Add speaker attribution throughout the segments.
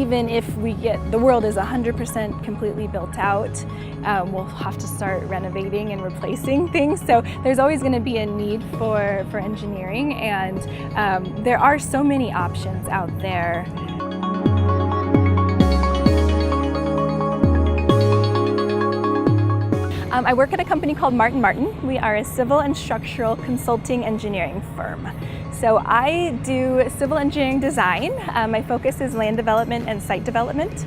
Speaker 1: even if the world is 100% completely built out, we'll have to start renovating and replacing things. So there's always going to be a need for engineering, and there are so many options out there. I work at a company called Martin Martin. We are a civil and structural consulting engineering firm. So I do civil engineering design. My focus is land development and site development.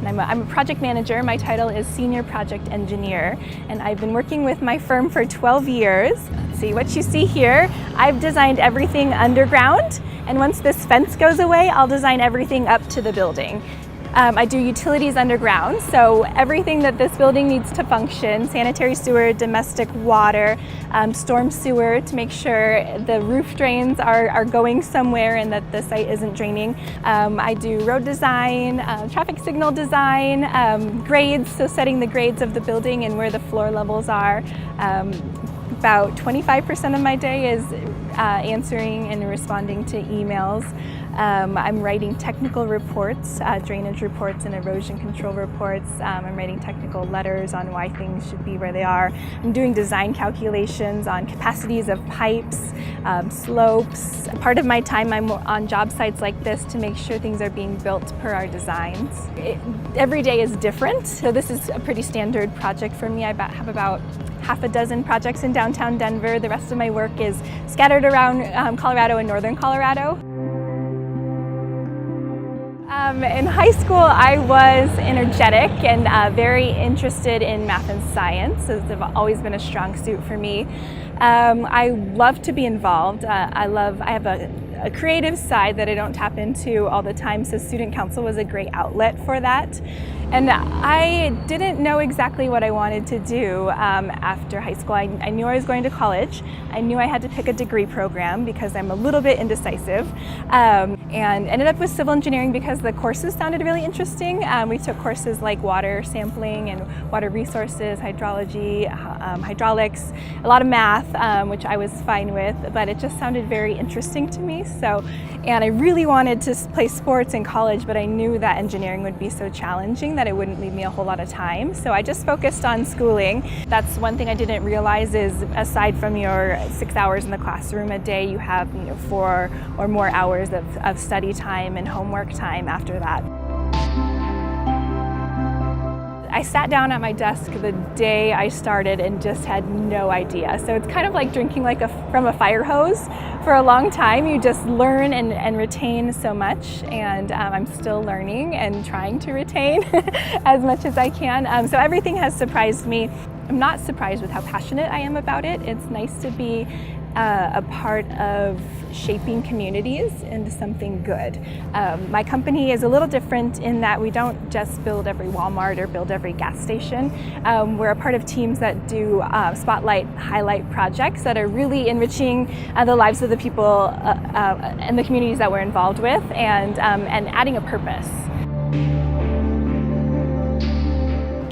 Speaker 1: And I'm a project manager. My title is Senior Project Engineer, and I've been working with my firm for 12 years. Let's see what you see here. I've designed everything underground, and once this fence goes away, I'll design everything up to the building. I do utilities underground, so everything that this building needs to function, sanitary sewer, domestic water, storm sewer, to make sure the roof drains are going somewhere and that the site isn't draining. I do road design, traffic signal design, grades, so setting the grades of the building and where the floor levels are. About 25% of my day is answering and responding to emails. I'm writing technical reports, drainage reports and erosion control reports. I'm writing technical letters on why things should be where they are. I'm doing design calculations on capacities of pipes, slopes. Part of my time I'm on job sites like this to make sure things are being built per our designs. Every day is different, so this is a pretty standard project for me. I have about half a dozen projects in downtown Denver. The rest of my work is scattered around Colorado and northern Colorado. In high school, I was energetic and very interested in math and science. It's always been a strong suit for me. I love to be involved. I have a creative side that I don't tap into all the time, so student council was a great outlet for that. And I didn't know exactly what I wanted to do after high school. I knew I was going to college. I knew I had to pick a degree program because I'm a little bit indecisive, and ended up with civil engineering because the courses sounded really interesting. We took courses like water sampling and water resources, hydrology, hydraulics, a lot of math, which I was fine with, but it just sounded very interesting to me. And I really wanted to play sports in college, but I knew that engineering would be so challenging that it wouldn't leave me a whole lot of time. So I just focused on schooling. That's one thing I didn't realize is, aside from your 6 hours in the classroom a day, you have 4 or more hours of study time and homework time after that. I sat down at my desk the day I started and just had no idea. So it's kind of like drinking from a fire hose. For a long time, you just learn and retain so much, and I'm still learning and trying to retain as much as I can. So everything has surprised me. I'm not surprised with how passionate I am about it. It's nice to be a part of shaping communities into something good. My company is a little different in that we don't just build every Walmart or build every gas station. We're a part of teams that do spotlight, highlight projects that are really enriching the lives of the people and the communities that we're involved with, and adding a purpose.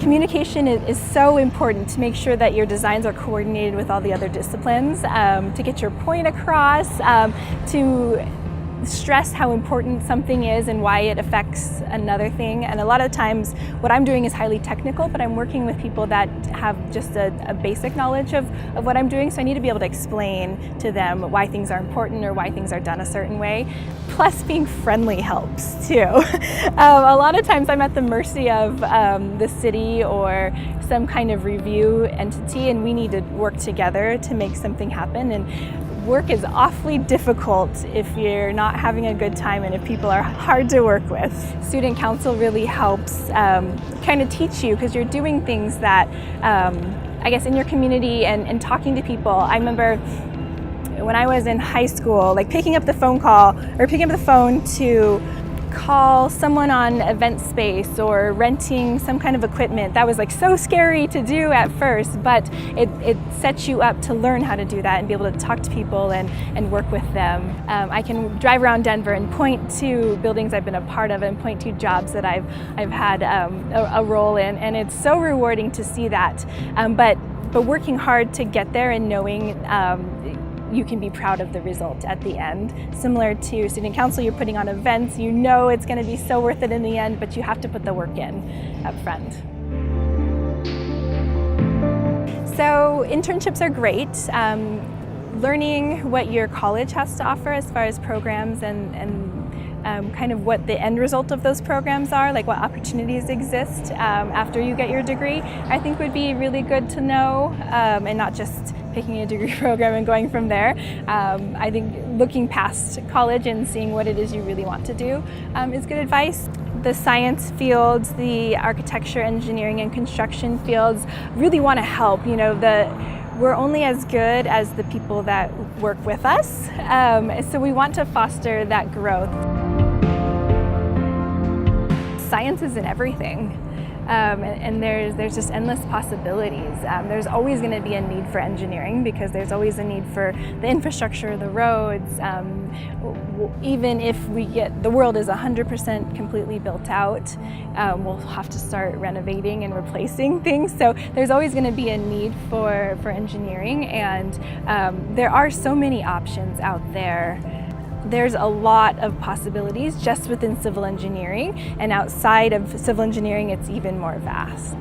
Speaker 1: Communication is so important to make sure that your designs are coordinated with all the other disciplines, to get your point across, to stress how important something is and why it affects another thing. And a lot of times what I'm doing is highly technical, but I'm working with people that have just a basic knowledge of what I'm doing, so I need to be able to explain to them why things are important or why things are done a certain way. Plus, being friendly helps too. A lot of times I'm at the mercy of the city or some kind of review entity, and we need to work together to make something happen. And work is awfully difficult if you're not having a good time and if people are hard to work with. Student council really helps kind of teach you, because you're doing things that I guess in your community and talking to people. I remember when I was in high school, like picking up the phone to call someone on event space or renting some kind of equipment. That was like so scary to do at first, but it sets you up to learn how to do that and be able to talk to people and work with them. I can drive around Denver and point to buildings I've been a part of and point to jobs that I've had a role in, and it's so rewarding to see that. But working hard to get there and knowing you can be proud of the result at the end. Similar to student council, you're putting on events, you know it's going to be so worth it in the end, but you have to put the work in up front. So internships are great. Learning what your college has to offer as far as programs and kind of what the end result of those programs are, like what opportunities exist after you get your degree, I think would be really good to know, and not just picking a degree program and going from there. I think looking past college and seeing what it is you really want to do is good advice. The science fields, the architecture, engineering, and construction fields really want to help. You know, we're only as good as the people that work with us, so we want to foster that growth. Science is in everything, and there's just endless possibilities. There's always going to be a need for engineering because there's always a need for the infrastructure, the roads. Even if the world is 100% completely built out, we'll have to start renovating and replacing things. So there's always going to be a need for engineering, and there are so many options out there. There's a lot of possibilities just within civil engineering, and outside of civil engineering, it's even more vast.